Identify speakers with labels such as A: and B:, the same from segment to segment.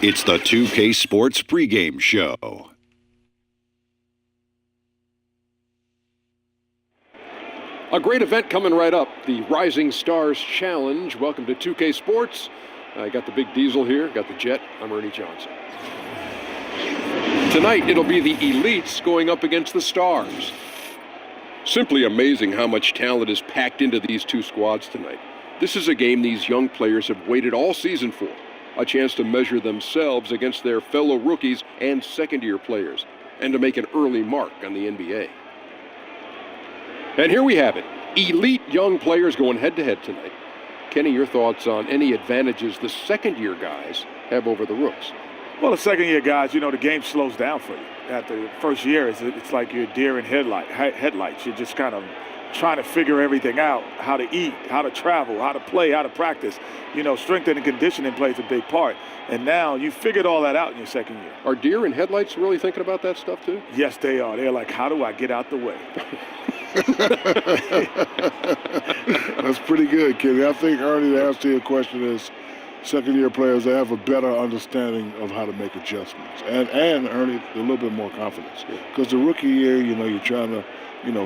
A: It's the 2K Sports pregame show.
B: A great event coming right up, the Rising Stars Challenge. Welcome to 2K Sports. I got the big diesel here, got the jet. I'm Ernie Johnson. Tonight, it'll be the elites going up against the stars. Simply amazing how much talent is packed into these two squads tonight. This is a game these young players have waited all season for. A chance to measure themselves against their fellow rookies and second-year players, and to make an early mark on the NBA. And here we have it. Elite young players going head-to-head tonight. Kenny, your thoughts on any advantages the second-year guys have over the rooks?
C: Well, the second-year guys, the game slows down for you. After the first year, it's like you're deer in headlights. You're just kind of trying to figure everything out, how to eat, how to travel, how to play, how to practice. Strength and conditioning plays a big part. And now you figured all that out in your second year.
B: Are deer in headlights really thinking about that stuff too?
C: Yes, they are. They're like, how do I get out the way?
D: That's pretty good, Kenny. I think, Ernie, the answer to your question is second-year players, they have a better understanding of how to make adjustments. And Ernie, a little bit more confidence. Because the rookie year, you're trying to,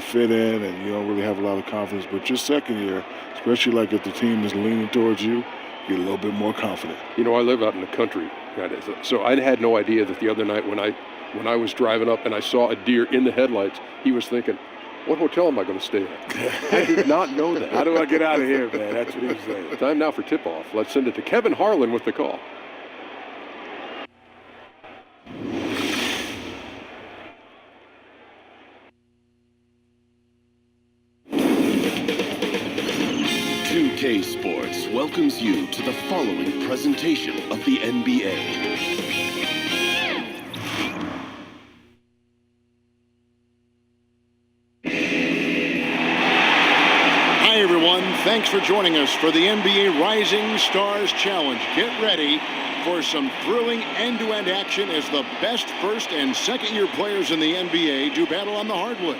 D: fit in and you don't really have a lot of confidence. But your second year, especially like if the team is leaning towards you, you're a little bit more confident.
B: I live out in the country, so I had no idea that the other night when I was driving up and I saw a deer in the headlights, he was thinking, what hotel am I going to stay at? I did not know that.
C: How do I get out of here, man? That's what he was saying.
B: Time now for tip-off. Let's send it to Kevin Harlan with the call.
A: K Sports welcomes you to the following presentation of the NBA.
E: Hi everyone, thanks for joining us for the NBA Rising Stars Challenge. Get ready for some thrilling end-to-end action as the best first and second year players in the NBA do battle on the hardwood.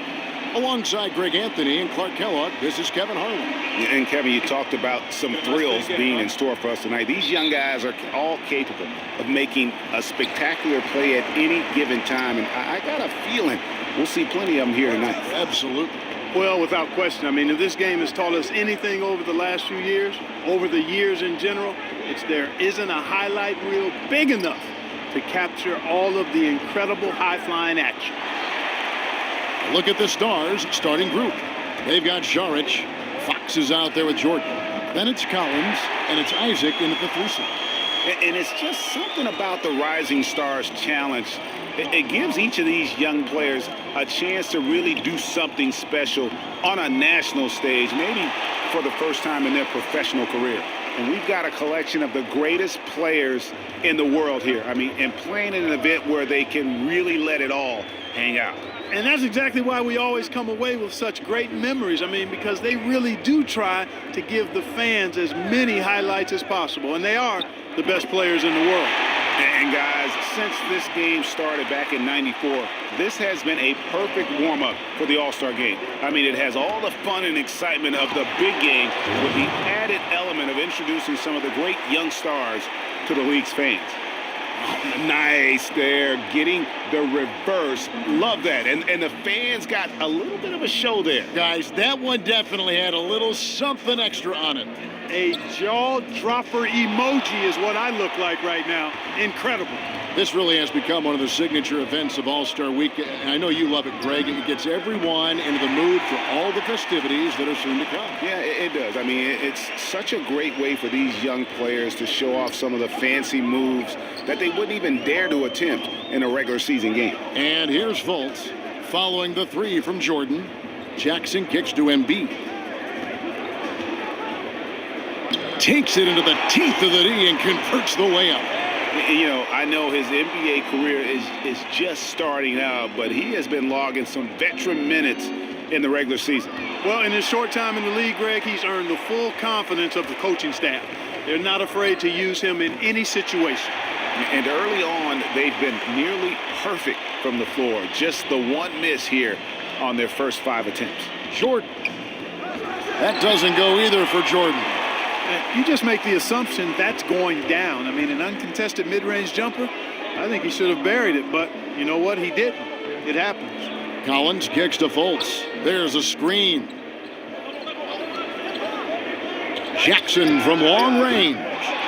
E: Alongside Greg Anthony and Clark Kellogg, this is Kevin Harlan.
F: And Kevin, you talked about some thrills being in store for us tonight. These young guys are all capable of making a spectacular play at any given time. And I got a feeling we'll see plenty of them here tonight.
E: Absolutely.
G: Well, without question. If this game has taught us anything over the last few years, over the years in general, it's there isn't a highlight reel big enough to capture all of the incredible high-flying action.
E: Look at the Stars starting group. They've got Saric. Fox is out there with Jordan. Then it's Collins, and it's Isaac in at the 3 slot.
F: And it's just something about the Rising Stars Challenge. It gives each of these young players a chance to really do something special on a national stage, maybe for the first time in their professional career. And we've got a collection of the greatest players in the world here. And playing in an event where they can really let it all hang out.
G: And that's exactly why we always come away with such great memories. Because they really do try to give the fans as many highlights as possible. And they are the best players in the world.
F: And guys, since this game started back in '94, this has been a perfect warm-up for the All-Star game. It has all the fun and excitement of the big game with the added element of introducing some of the great young stars to the league's fans. Nice there, getting the reverse. Love that. And the fans got a little bit of a show there.
E: Guys, that one definitely had a little something extra on it.
G: A jaw-dropper emoji is what I look like right now. Incredible.
E: This really has become one of the signature events of All-Star Week. And I know you love it, Greg. It gets everyone into the mood for all the festivities that are soon to come.
F: Yeah, it does. It's such a great way for these young players to show off some of the fancy moves that they wouldn't even dare to attempt in a regular season game.
E: And here's Fultz following the 3 from Jordan. Jackson kicks to Embiid. Takes it into the teeth of the D and converts the way up.
F: I know his NBA career is just starting out, but he has been logging some veteran minutes in the regular season.
G: Well, in his short time in the league, Greg, he's earned the full confidence of the coaching staff. They're not afraid to use him in any situation.
F: And early on, they've been nearly perfect from the floor. Just the one miss here on their first 5 attempts.
E: Jordan. That doesn't go either for Jordan.
G: You just make the assumption that's going down. I mean, an uncontested mid-range jumper, I think he should have buried it, but you know what? He didn't. It happens.
E: Collins kicks to Fultz. There's a screen. Jackson from long range.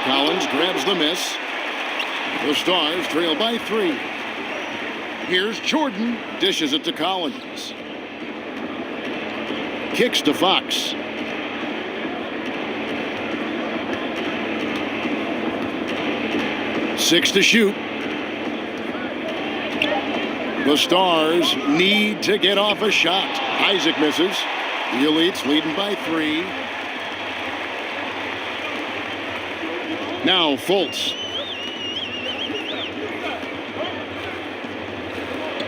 E: Collins grabs the miss. The Stars trail by 3. Here's Jordan. Dishes it to Collins. Kicks to Fox. Six to shoot. The Stars need to get off a shot. Isaac misses. The Elites leading by 3. Now Fultz.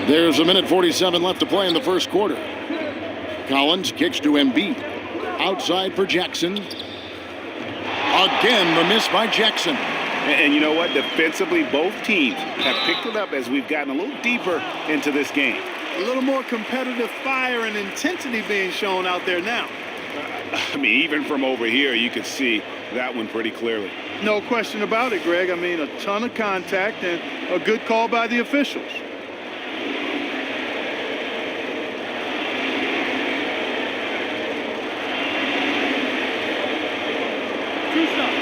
E: There's a minute 47 left to play in the first quarter. Collins kicks to Embiid. Outside for Jackson. Again, the miss by Jackson.
F: And you know what? Defensively, both teams have picked it up as we've gotten a little deeper into this game.
G: A little more competitive fire and intensity being shown out there now.
F: I mean, even from over here, you could see that one pretty clearly.
G: No question about it, Greg. I mean, a ton of contact and a good call by the officials. Two shots.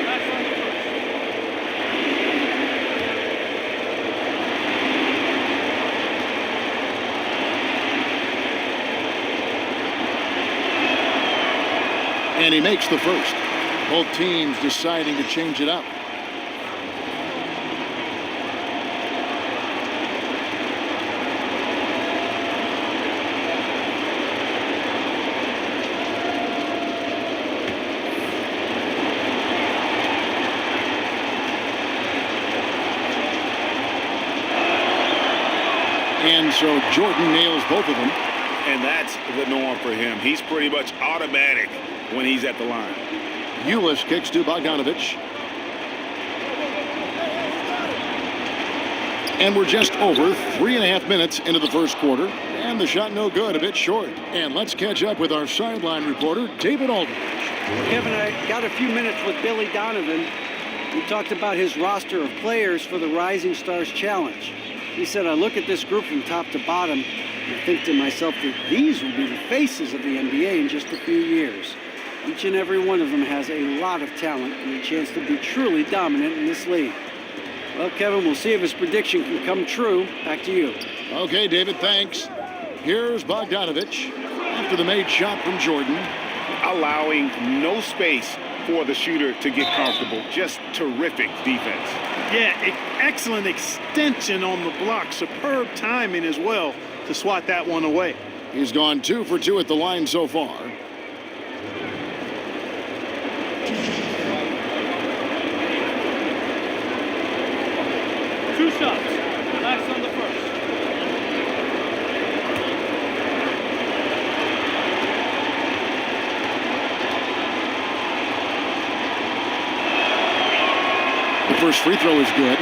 G: That's on the first.
E: And he makes the first. Both teams deciding to change it up. And so Jordan nails both of them.
F: And that's the norm for him. He's pretty much automatic when he's at the line.
E: Ulis kicks to Bogdanovich. And we're just over 3.5 minutes into the first quarter. And the shot no good, a bit short. And let's catch up with our sideline reporter, David Aldridge.
H: Kevin, I got a few minutes with Billy Donovan. We talked about his roster of players for the Rising Stars Challenge. He said, I look at this group from top to bottom and think to myself that these will be the faces of the NBA in just a few years. Each and every one of them has a lot of talent and a chance to be truly dominant in this league. Well, Kevin, we'll see if his prediction can come true. Back to you.
E: Okay, David, thanks. Here's Bogdanovich after the made shot from Jordan.
F: Allowing no space for the shooter to get comfortable. Just terrific defense.
G: Yeah, excellent extension on the block. Superb timing as well to swat that one away.
E: He's gone 2 for 2 at the line so far.
G: Two shots. Nice on the first.
E: The first free throw is good.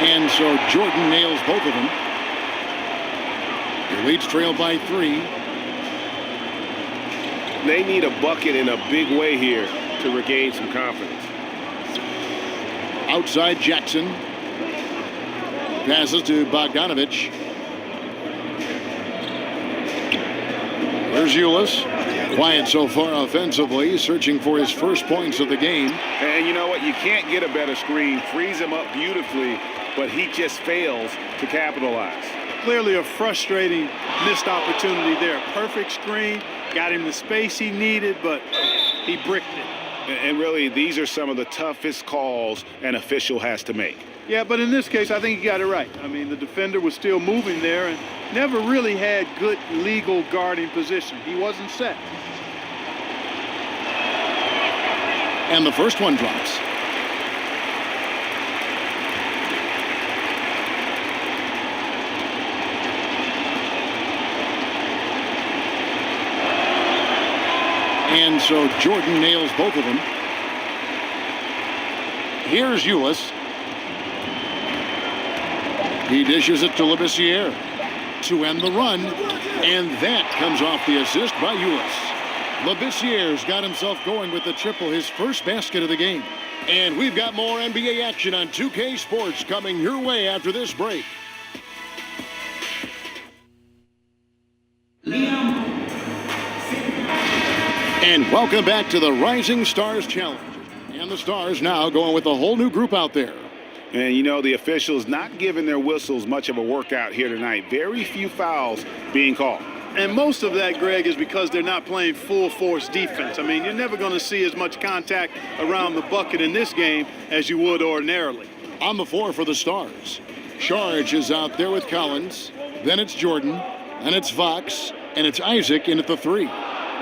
E: And so Jordan nails both of them. The Elites trail by 3.
F: They need a bucket in a big way here to regain some confidence.
E: Outside Jackson. Passes to Bogdanovich. There's Ulis. Quiet so far offensively, searching for his first points of the game.
F: And you know what? You can't get a better screen. Frees him up beautifully, but he just fails to capitalize.
G: Clearly a frustrating missed opportunity there. Perfect screen, got him the space he needed, but he bricked it.
F: And really, these are some of the toughest calls an official has to make.
G: Yeah, but in this case, I think he got it right. I mean, the defender was still moving there and never really had good legal guarding position. He wasn't set.
E: And the first one drops. And so Jordan nails both of them. Here's Ulis. He dishes it to Labissiere to end the run. And that comes off the assist by Ulis. Labissiere's got himself going with the triple, his first basket of the game. And we've got more NBA action on 2K Sports coming your way after this break. And welcome back to the Rising Stars Challenge. And the Stars now going with a whole new group out there.
F: And you know, the officials not giving their whistles much of a workout here tonight. Very few fouls being called.
G: And most of that, Greg, is because they're not playing full force defense. I mean, you're never going to see as much contact around the bucket in this game as you would ordinarily.
E: On the floor for the Stars, Charge is out there with Collins. Then it's Jordan, and it's Fox, and it's Isaac in at the 3.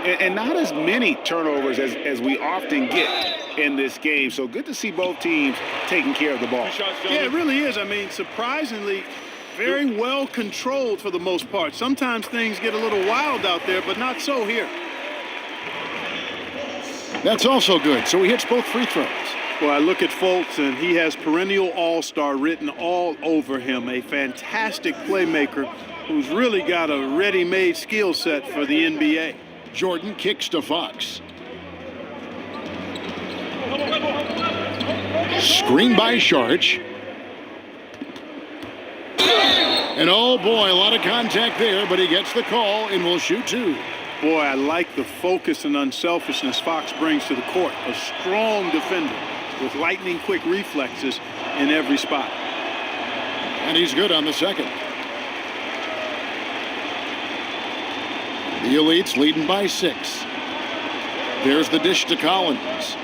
F: And not as many turnovers as we often get in this game. So good to see both teams taking care of the ball.
G: Yeah, it really is. I mean, surprisingly, very well controlled for the most part. Sometimes things get a little wild out there, but not so here.
E: That's also good. So he hits both free throws.
G: Well, I look at Fultz, and he has perennial all-star written all over him. A fantastic playmaker who's really got a ready-made skill set for the NBA.
E: Jordan kicks to Fox. Screen by Sharch. And oh boy, a lot of contact there, but he gets the call and will shoot 2.
G: Boy, I like the focus and unselfishness Fox brings to the court. A strong defender with lightning quick reflexes in every spot.
E: And he's good on the second. The Elites leading by 6. There's the dish to Collins.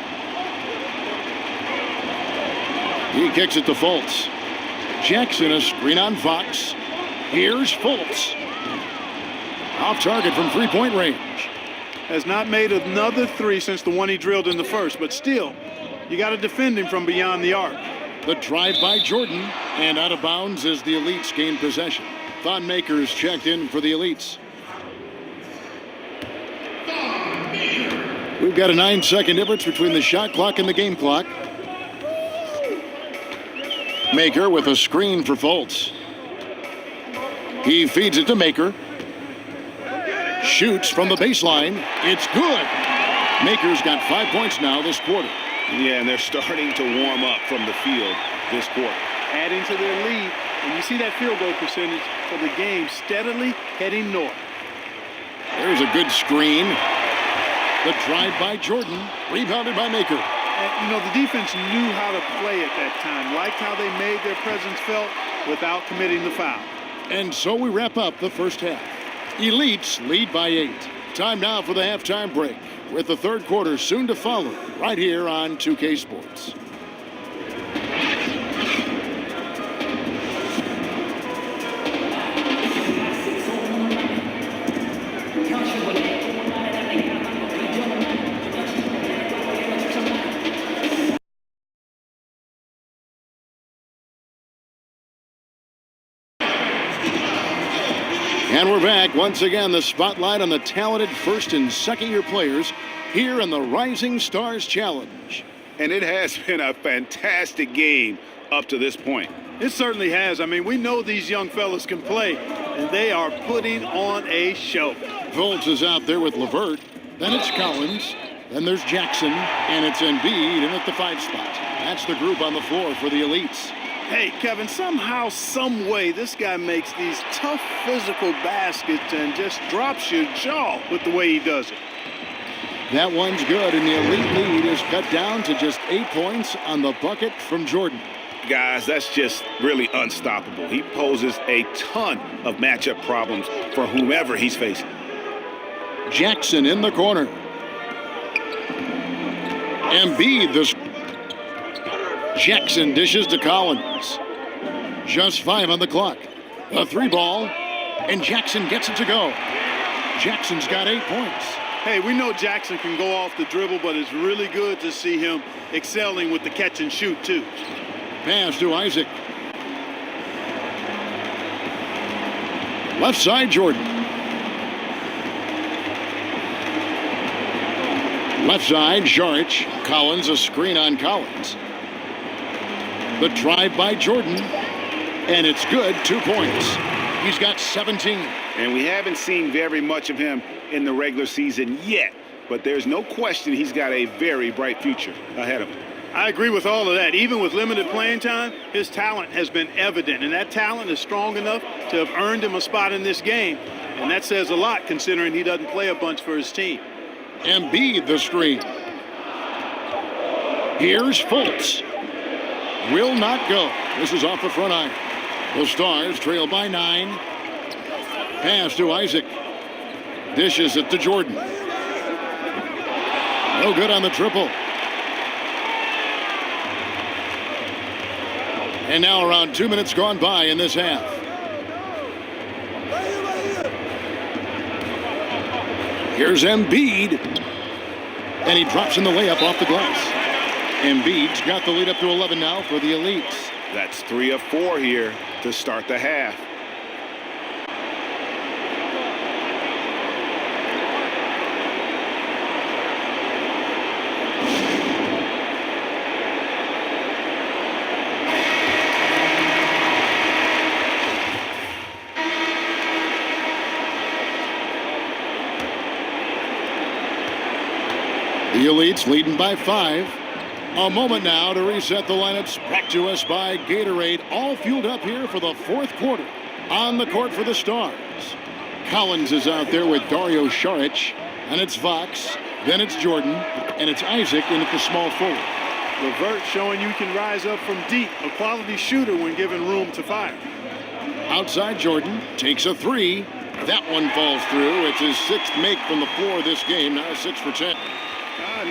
E: He kicks it to Fultz. Jackson, a screen on Fox. Here's Fultz. Off target from three-point range.
G: Has not made another 3 since the one he drilled in the first, but still, you got to defend him from beyond the arc.
E: The drive by Jordan, and out of bounds as the Elites gain possession. Thon Maker's checked in for the Elites. We've got a 9-second difference between the shot clock and the game clock. Maker with a screen for Fultz. He feeds it to Maker. Shoots from the baseline. It's good. Maker's got 5 points now this quarter.
F: Yeah, and they're starting to warm up from the field this quarter.
G: Adding to their lead, and you see that field goal percentage for the game steadily heading north.
E: There's a good screen. The drive by Jordan, rebounded by Maker.
G: And, you know, the defense knew how to play at that time, liked how they made their presence felt without committing the foul.
E: And so we wrap up the first half. Elites lead by 8. Time now for the halftime break, with the third quarter soon to follow, right here on 2K Sports. And we're back. Once again, the spotlight on the talented first and second year players here in the Rising Stars Challenge.
F: And it has been a fantastic game up to this point.
G: It certainly has. I mean, we know these young fellas can play, and they are putting on a show.
E: Fultz is out there with LeVert. Then it's Collins. Then there's Jackson, and it's Embiid in at the 5 spot. That's the group on the floor for the Elites.
G: Hey, Kevin, somehow, some way, this guy makes these tough physical baskets and just drops your jaw with the way he does it.
E: That one's good, and the Elite lead is cut down to just 8 points on the bucket from Jordan.
F: Guys, that's just really unstoppable. He poses a ton of matchup problems for whomever he's facing.
E: Jackson in the corner. Embiid, Jackson dishes to Collins. Just 5 on the clock. A 3 ball, and Jackson gets it to go. Jackson's got 8 points.
G: Hey, we know Jackson can go off the dribble, but it's really good to see him excelling with the catch and shoot, too.
E: Pass to Isaac. Left side, Jordan. Left side, Jaric. Collins, a screen on Collins. The drive by Jordan. And it's good, 2 points. He's got 17.
F: And we haven't seen very much of him in the regular season yet. But there's no question he's got a very bright future ahead of him.
G: I agree with all of that. Even with limited playing time, his talent has been evident. And that talent is strong enough to have earned him a spot in this game. And that says a lot considering he doesn't play a bunch for his team.
E: Embiid the screen. Here's Fultz. Will not go. This is off the front iron. The Stars trail by 9. Pass to Isaac. Dishes it to Jordan. No good on the triple. And now around 2 minutes gone by in this half. Here's Embiid. And he drops in the layup off the glass. Embiid's got the lead up to 11 now for the Elites.
F: That's 3 of 4 here to start the half.
E: The Elites leading by 5. A moment now to reset the lineups. Brought to us by Gatorade. All fueled up here for the 4th quarter. On the court for the Stars. Collins is out there with Dario Saric. And it's Fox. Then it's Jordan. And it's Isaac in at the small forward.
G: LeVert showing you can rise up from deep. A quality shooter when given room to fire.
E: Outside Jordan. Takes a 3. That one falls through. It's his 6th make from the floor this game. Now 6 for 10.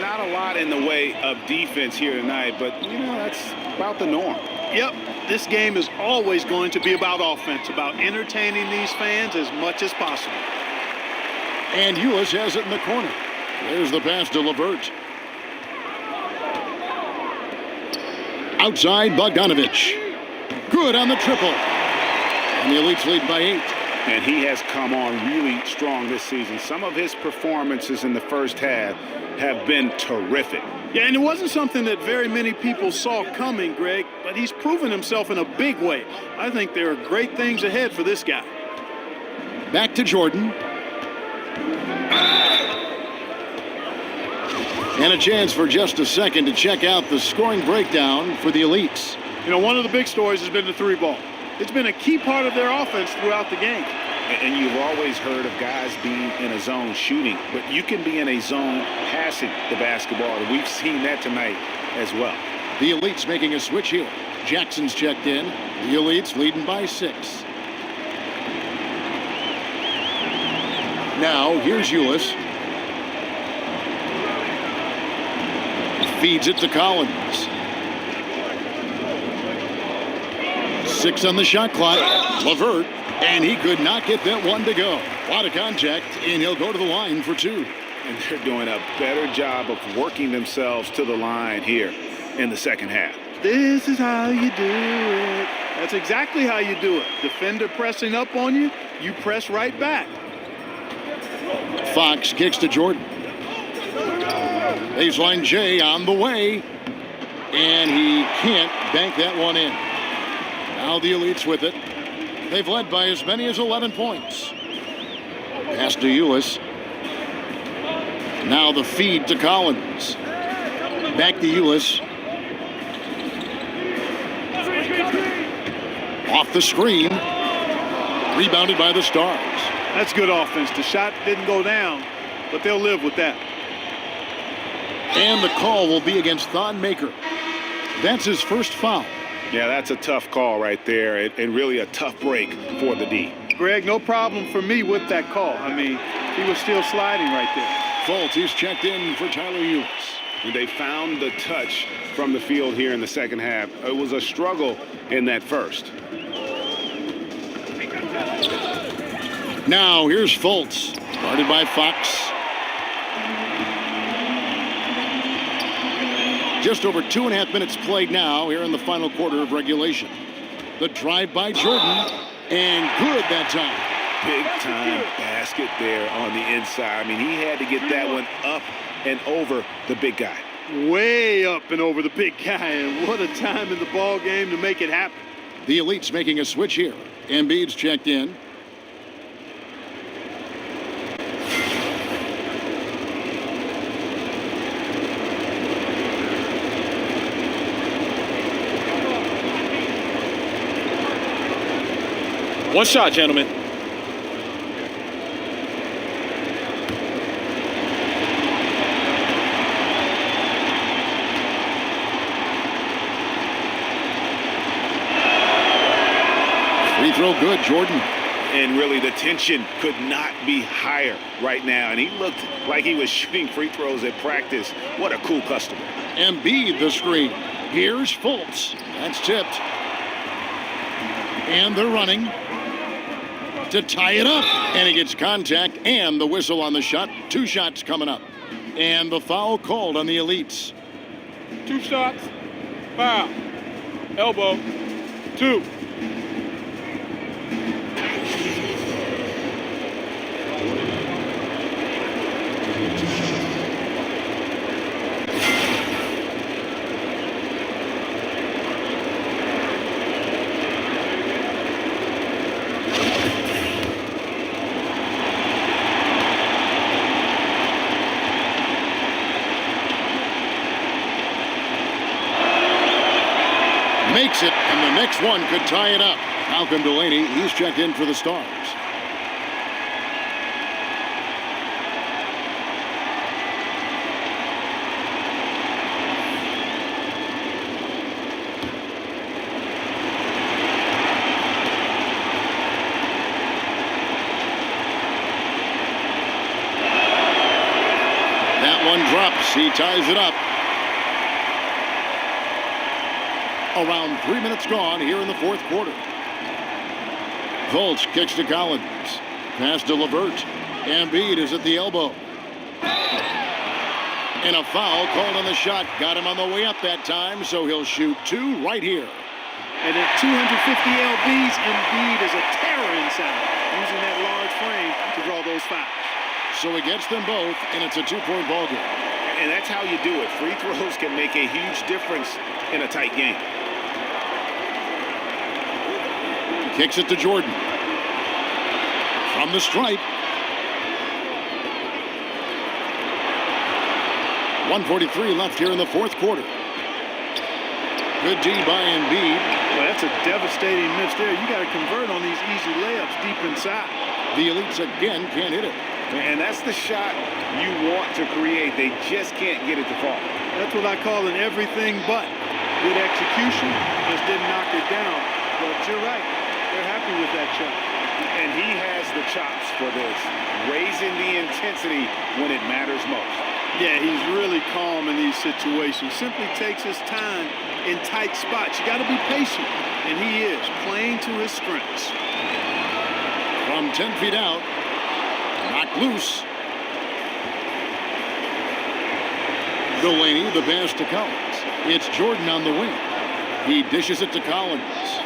F: Not a lot in the way of defense here tonight, but, you know, that's about the norm.
G: Yep, this game is always going to be about offense, about entertaining these fans as much as possible.
E: And Ulis has it in the corner. There's the pass to LeVert. Outside, Bogdanovich. Good on the triple. And the Elites lead by 8.
F: And he has come on really strong this season. Some of his performances in the first half have been terrific.
G: Yeah, and it wasn't something that very many people saw coming, Greg, but he's proven himself in a big way. I think there are great things ahead for this guy.
E: Back to Jordan. And a chance for just a second to check out the scoring breakdown for the Elites.
G: You know, one of the big stories has been the 3-ball. It's been a key part of their offense throughout the game.
F: And you've always heard of guys being in a zone shooting, but you can be in a zone passing the basketball. And we've seen that tonight as well.
E: The Elites making a switch here. Jackson's checked in. The Elites leading by 6. Now, here's Ulis. Feeds it to Collins. 6 on the shot clock. LeVert. And he could not get that one to go. A lot of contact, and he'll go to the line for 2.
F: And they're doing a better job of working themselves to the line here in the second half.
G: This is how you do it. That's exactly how you do it. Defender pressing up on you, you press right back.
E: Fox kicks to Jordan. Baseline J on the way. And he can't bank that one in. Now the Elites with it. They've led by as many as 11 points. Pass to Ulis. Now the feed to Collins. Back to Ulis. Off the screen. Rebounded by the Stars.
G: That's good offense. The shot didn't go down, but they'll live with that.
E: And the call will be against Thon Maker. That's his first foul.
F: Yeah, that's a tough call right there, and really a tough break for the D.
G: Greg, no problem for me with that call. I mean, he was still sliding right there.
E: Fultz, he's checked in for Tyler Ulis.
F: And they found the touch from the field here in the second half. It was a struggle in that first.
E: Now here's Fultz, guarded by Fox. Just over 2.5 minutes played now here in the final quarter of regulation. The drive by Jordan, and good that time.
F: big-time basket there on the inside. I mean, he had to get that one up and over the big guy.
G: Way up and over the big guy, and what a time in the ball game to make it happen.
E: The Elite's making a switch here. Embiid's checked in.
I: One shot, gentlemen.
E: Free throw good, Jordan.
F: And really, the tension could not be higher right now. And he looked like he was shooting free throws at practice. What a cool customer.
E: Embiid the screen. Here's Fultz. That's tipped. And they're running to tie it up. And he gets contact and the whistle on the shot. 2 shots coming up. And the foul called on the Elites.
I: 2 shots. Foul. Elbow. 2.
E: Makes it, and the next one could tie it up. Malcolm Delaney, he's checked in for the Stars. That one drops. He ties it up. Around 3 minutes gone here in the fourth quarter. Fultz kicks to Collins. Pass to LeVert. Embiid is at the elbow. And a foul called on the shot. Got him on the way up that time, so he'll shoot 2 right here.
G: And at 250 lbs, Embiid is a terror inside, using that large frame to draw those fouls.
E: So he gets them both, and it's a 2-point ball game.
F: And that's how you do it. Free throws can make a huge difference in a tight game.
E: Kicks it to Jordan. From the stripe. 1:43 left here in the fourth quarter. Good D by Embiid.
G: Well, that's a devastating miss there. You got to convert on these easy layups deep inside.
E: The Elites again can't hit it.
F: And that's the shot you want to create. They just can't get it to fall.
G: That's what I call an everything but. Good execution, just didn't knock it down. But you're right. They're happy with that shot.
F: And he has the chops for this, raising the intensity when it matters most.
G: Yeah, he's really calm in these situations. Simply takes his time in tight spots. You got to be patient. And he is, playing to his strengths.
E: From 10 feet out, knocked loose. Delaney, the pass to Collins. It's Jordan on the wing. He dishes it to Collins.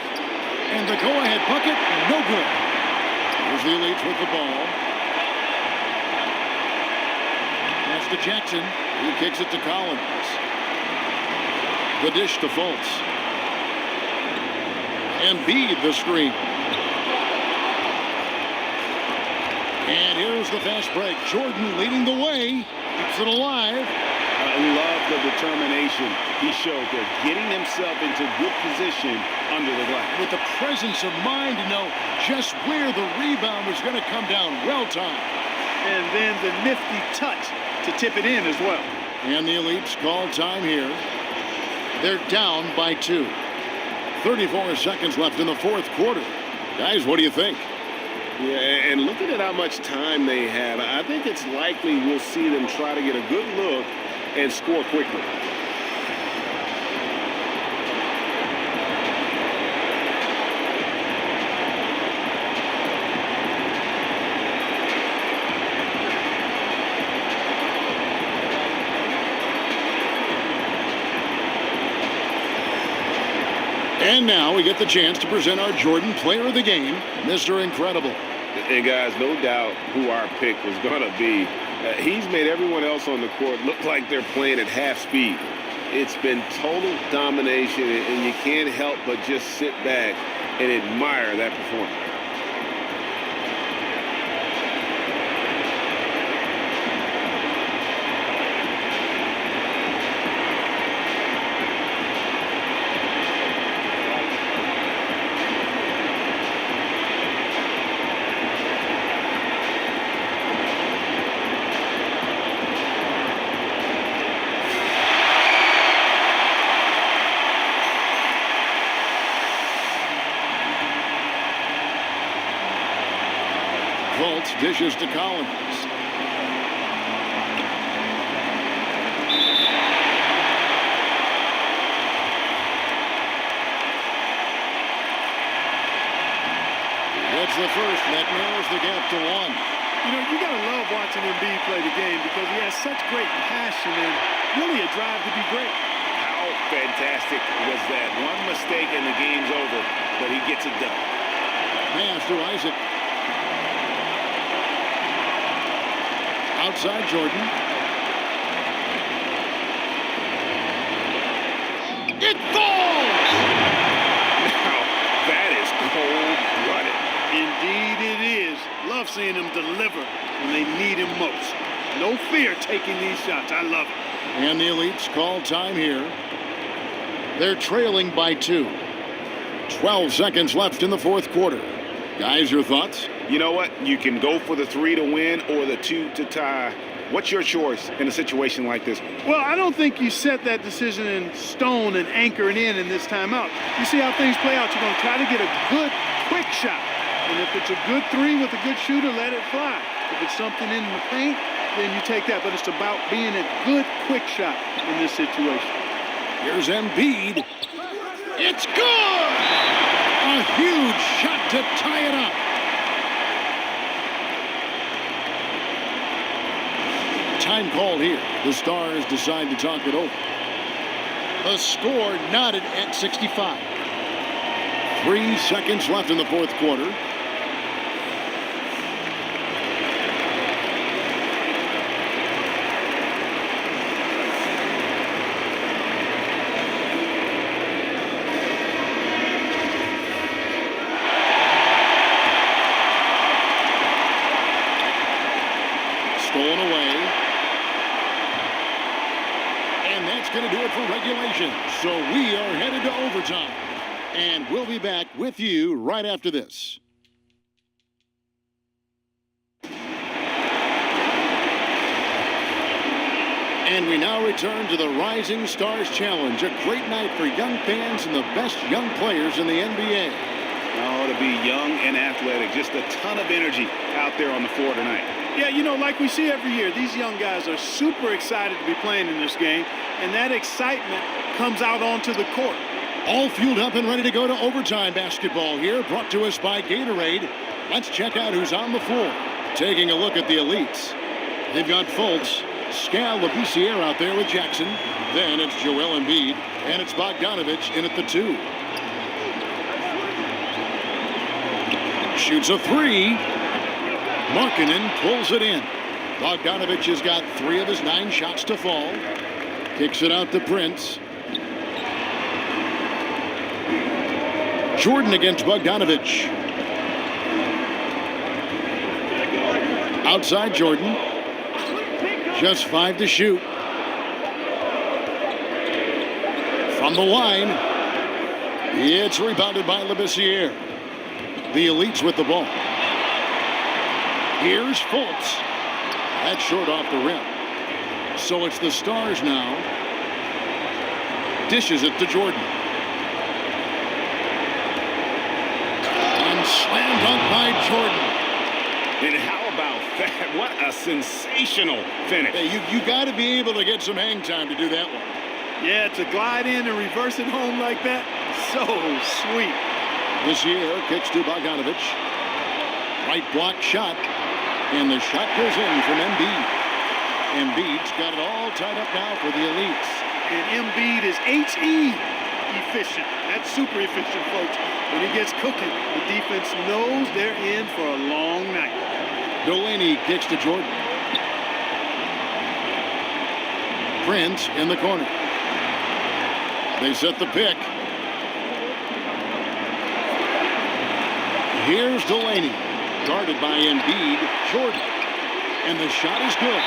E: And the go-ahead bucket, no good. Here's the Elites with the ball. Pass to Jackson. He kicks it to Collins. The dish to Fultz. Embiid the screen. And here's the fast break. Jordan leading the way. Keeps it alive.
F: I love the determination he showed there, getting himself into good position under the glass.
E: With the presence of mind to know just where the rebound was going to come down. Well timed.
G: And then the nifty touch to tip it in as well.
E: And the Elites call time here. They're down by 2. 34 seconds left in the fourth quarter. Guys, what do you think?
F: Yeah, and looking at how much time they have, I think it's likely we'll see them try to get a good look and score quickly.
E: And now we get the chance to present our Jordan Player of the Game, Mr. Incredible.
F: And guys, no doubt who our pick was going to be. He's made everyone else on the court look like they're playing at half speed. It's been total domination, and you can't help but just sit back and admire that performance.
E: Fultz dishes to Collins. That's the first, and that narrows the gap to 1.
G: You know, you got to love watching Embiid play the game because he has such great passion and really a drive to be great.
F: How fantastic was that? One mistake and the game's over, but he gets it done.
E: Pass to Isaac. Outside Jordan. It falls!
F: Now, that is cold-blooded.
G: Indeed it is. Love seeing him deliver when they need him most. No fear taking these shots. I love it.
E: And the Elites call time here. They're trailing by 2. 12 seconds left in the fourth quarter. Guys, your thoughts?
F: You know what? You can go for the 3 to win or the 2 to tie. What's your choice in a situation like this?
G: Well, I don't think you set that decision in stone and anchor it in this timeout. You see how things play out. You're going to try to get a good, quick shot. And if it's a good 3 with a good shooter, let it fly. If it's something in the paint, then you take that. But it's about being a good, quick shot in this situation.
E: Here's Embiid. It's good! A huge shot to tie it up. Time called here. The Stars decide to talk it over. The score knotted at 65. 3 seconds left in the fourth quarter. Stolen away. And that's going to do it for regulation. So we are headed to overtime. And we'll be back with you right after this. And we now return to the Rising Stars Challenge, a great night for young fans and the best young players in the NBA.
F: Oh, to be young and athletic, just a ton of energy out there on the floor tonight.
G: Yeah, you know, like we see every year, these young guys are super excited to be playing in this game, and that excitement comes out onto the court.
E: All fueled up and ready to go to overtime basketball here, brought to us by Gatorade. Let's check out who's on the floor. Taking a look at the Elites. They've got Fultz, Mycareer out there with Jackson. Then it's Joel Embiid, and it's Bogdanovich in at the 2. Shoots a 3. Markkanen pulls it in. Bogdanovich has got 3 of his 9 shots to fall. Kicks it out to Prince. Jordan against Bogdanovich. Outside Jordan. Just 5 to shoot. From the line. It's rebounded by Mycareer. The Elites with the ball. Here's Fultz. That's short off the rim. So it's the Stars now. Dishes it to Jordan. And slam dunk by Jordan.
F: And how about that? What a sensational finish.
E: Hey, you got to be able to get some hang time to do that one.
G: Yeah, to glide in and reverse it home like that, so sweet.
E: Mycareer kicks to Bogdanovich. Right block shot. And the shot goes in from Embiid. Embiid's got it all tied up now for the Elites.
G: And Embiid is H-E efficient. That's super efficient, folks. When he gets cooking, the defense knows they're in for a long night.
E: Delaney kicks to Jordan. Prince in the corner. They set the pick. Here's Delaney. Guarded by Embiid. Jordan. And the shot is good.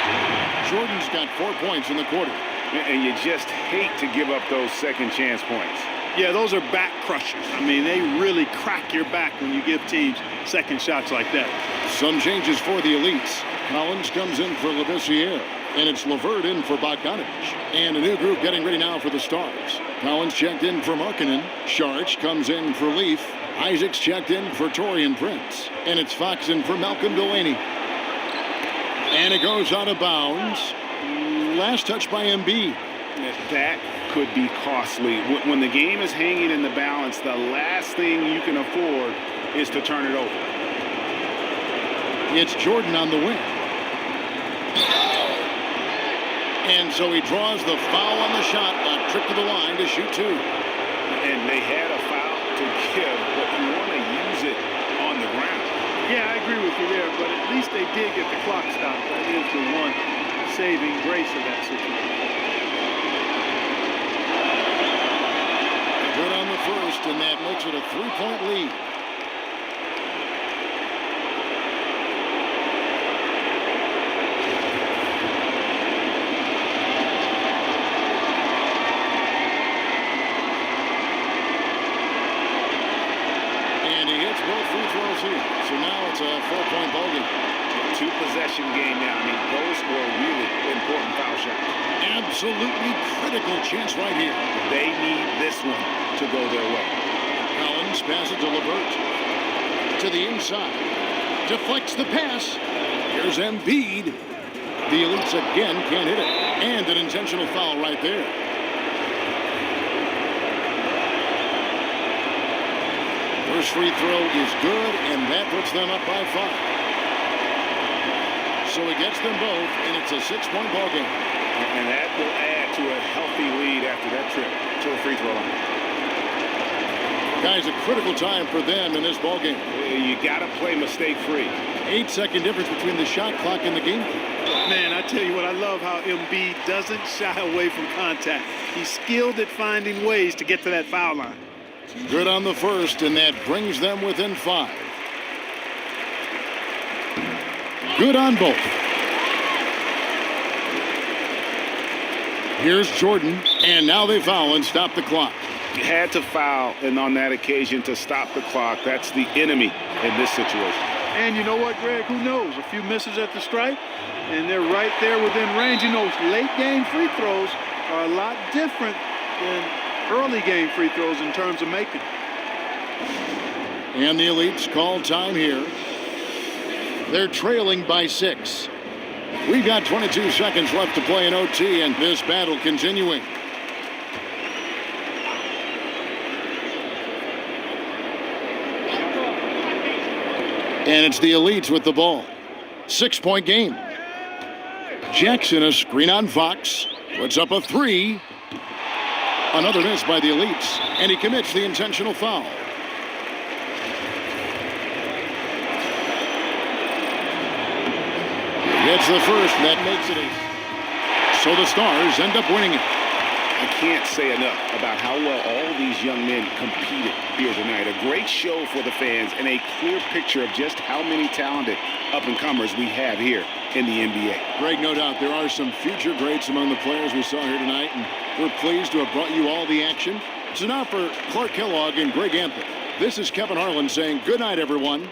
E: Jordan's got 4 points in the quarter.
F: And you just hate to give up those second chance points.
G: Yeah, those are back crushers. I mean, they really crack your back when you give teams second shots like that.
E: Some changes for the elites. Collins comes in for Labissiere. And it's LeVert in for Bogdanovich. And a new group getting ready now for the Stars. Collins checked in for Markkanen. Sharch comes in for Leaf. Isaacs checked in for Taurean Prince. And it's Fox in for Malcolm Delaney. And it goes out of bounds. Last touch by Embiid.
F: That could be costly. When the game is hanging in the balance, the last thing you can afford is to turn it over.
E: It's Jordan on the wing. And so he draws the foul on the shot. A trip to the line to shoot two.
F: And they had a foul to give, but you want to use it on the ground.
G: Yeah, I agree with you there, but at least they did get the clock stopped. That is the one saving grace of that situation.
E: Good on the first, and that makes it a 3-point lead. And he hits both free throws here. So now it's a 4-point ball game.
F: Two-possession game now. I mean, those were really important foul shots.
E: Absolutely critical chance right here.
F: They need this one to go their way.
E: Collins passes to LeVert. To the inside. Deflects the pass. Here's Embiid. The elites again can't hit it. And an intentional foul right there. First free throw is good, and that puts them up by 5. So he gets them both, and it's a 6-point ball game.
F: And that will add to a healthy lead after that trip to the free throw line.
E: Guys, a critical time for them in this ball game.
F: You got to play mistake-free.
E: 8-second difference between the shot clock and the game clock.
G: Man, I tell you what, I love how Embiid doesn't shy away from contact. He's skilled at finding ways to get to that foul line.
E: Good on the first, and that brings them within 5. Good on both. Here's Jordan, and now they foul and stop the clock.
F: You had to foul, and on that occasion to stop the clock. That's the enemy in this situation.
G: And you know what, Greg? Who knows? A few misses at the stripe, and they're right there within range. You know, late-game free throws are a lot different than early-game free throws in terms of making.
E: And the elites call time here. They're trailing by 6. We've got 22 seconds left to play in OT, and this battle continuing. And it's the elites with the ball. 6-point game. Jackson, a screen on Fox. Puts up a 3. Another miss by the elites, and he commits the intentional foul. Gets the first, that makes it 8. So the Stars end up winning it.
F: I can't say enough about how well all these young men competed here tonight. A great show for the fans and a clear picture of just how many talented up-and-comers we have here in the NBA.
E: Greg, no doubt there are some future greats among the players we saw here tonight, and we're pleased to have brought you all the action. So now for Clark Kellogg and Greg Anthony, this is Kevin Harlan saying good night, everyone.